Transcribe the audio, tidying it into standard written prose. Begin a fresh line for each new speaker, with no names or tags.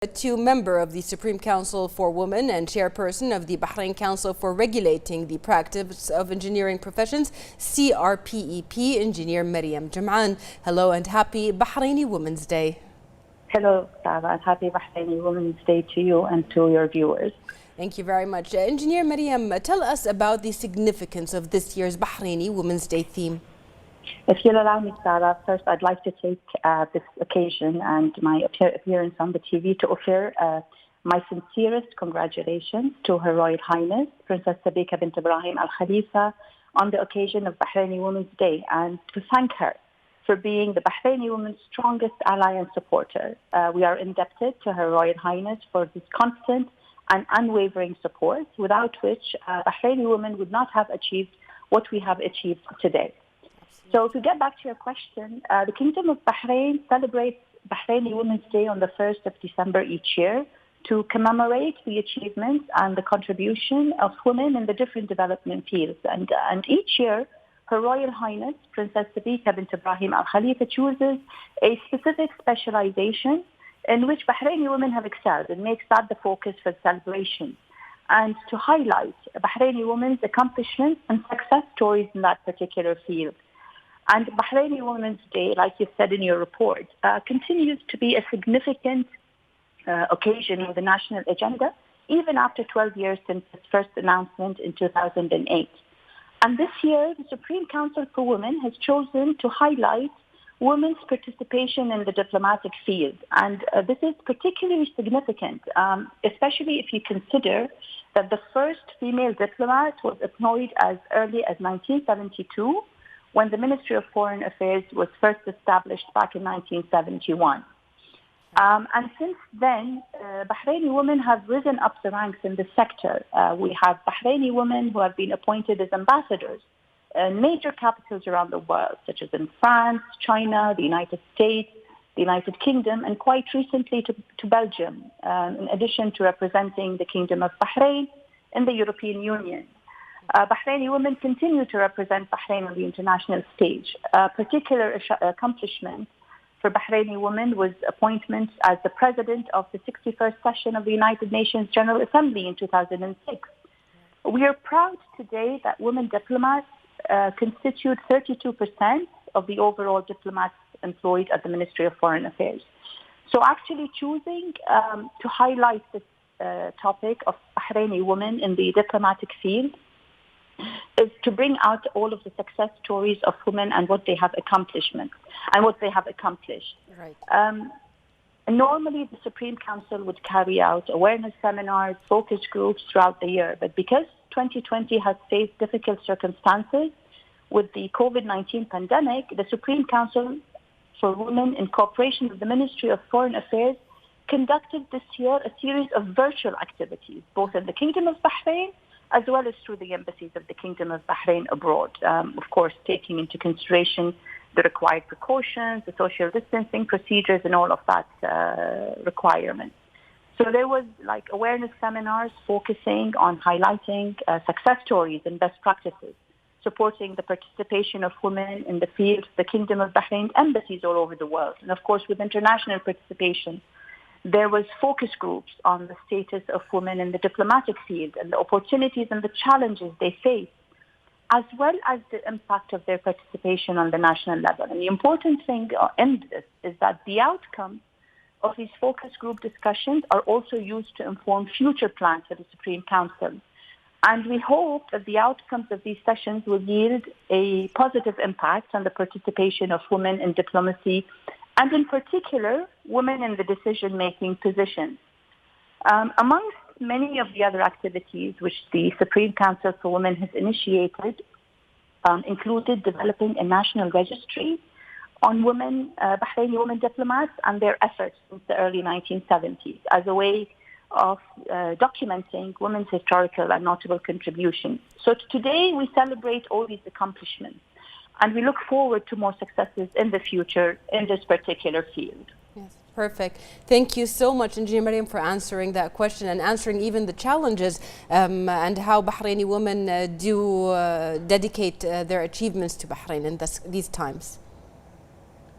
To member of the Supreme Council for Women and chairperson of the Bahrain Council for Regulating the Practice of Engineering Professions, CRPEP, Engineer مريم. Jum'an, hello and happy Bahraini Women's Day.
Hello, Sarah, and happy Bahraini Women's Day to you and to your viewers.
Thank you very much. Engineer مريم, tell us about the significance of this year's Bahraini Women's Day theme.
If you'll allow me, Sarah, first I'd like to take this occasion and my appearance on the TV to offer my sincerest congratulations to Her Royal Highness, Princess Sabika bint Ibrahim Al Khalifa, on the occasion of Bahraini Women's Day, and to thank her for being the Bahraini women's strongest ally and supporter. We are indebted to Her Royal Highness for this constant and unwavering support, without which Bahraini women would not have achieved what we have achieved today. So to get back to your question, the Kingdom of Bahrain celebrates Bahraini Women's Day on the 1st of December each year to commemorate the achievements and the contribution of women in the different development fields. And each year, Her Royal Highness, Princess Sabika bint Ibrahim Al Khalifa, chooses a specific specialization in which Bahraini women have excelled and makes that the focus for celebration, and to highlight Bahraini women's accomplishments and success stories in that particular field. And Bahraini Women's Day, like you said in your report, continues to be a significant occasion on the national agenda, even after 12 years since its first announcement in 2008. And this year, the Supreme Council for Women has chosen to highlight women's participation in the diplomatic field. And this is particularly significant, especially if you consider that the first female diplomat was employed as early as 1972, when the Ministry of Foreign Affairs was first established back in 1971. And since then, Bahraini women have risen up the ranks in the sector. We have Bahraini women who have been appointed as ambassadors in major capitals around the world, such as in France, China, the United States, the United Kingdom, and quite recently to Belgium, in addition to representing the Kingdom of Bahrain in the European Union. Bahraini women continue to represent Bahrain on the international stage. A particular accomplishment for Bahraini women was appointment as the president of the 61st session of the United Nations General Assembly in 2006. We are proud today that women diplomats constitute 32% of the overall diplomats employed at the Ministry of Foreign Affairs. So actually choosing to highlight this topic of Bahraini women in the diplomatic field is to bring out all of the success stories of women and what they have accomplished.
Right.
Normally, the Supreme Council would carry out awareness seminars, focus groups throughout the year. But because 2020 has faced difficult circumstances with the COVID-19 pandemic, the Supreme Council for Women, in cooperation with the Ministry of Foreign Affairs, conducted this year a series of virtual activities, both in the Kingdom of Bahrain as well as through the embassies of the Kingdom of Bahrain abroad, of course, taking into consideration the required precautions, the social distancing procedures, and all of that requirements. So there was like awareness seminars focusing on highlighting success stories and best practices, supporting the participation of women in the field, the Kingdom of Bahrain embassies all over the world. And of course, with international participation, there was focus groups on the status of women in the diplomatic field and the opportunities and the challenges they face, as well as the impact of their participation on the national level. And the important thing in this is that the outcome of these focus group discussions are also used to inform future plans for the Supreme Council. And we hope that the outcomes of these sessions will yield a positive impact on the participation of women in diplomacy, and in particular, women in the decision-making positions. Amongst many of the other activities which the Supreme Council for Women has initiated, included developing a national registry on women, Bahraini women diplomats and their efforts since the early 1970s as a way of documenting women's historical and notable contributions. So today we celebrate all these accomplishments, and we look forward to more successes in the future in this particular field.
Yes, perfect. Thank you so much, Engineer مريم, for answering that question and answering even the challenges and how Bahraini women do dedicate their achievements to Bahrain in these times.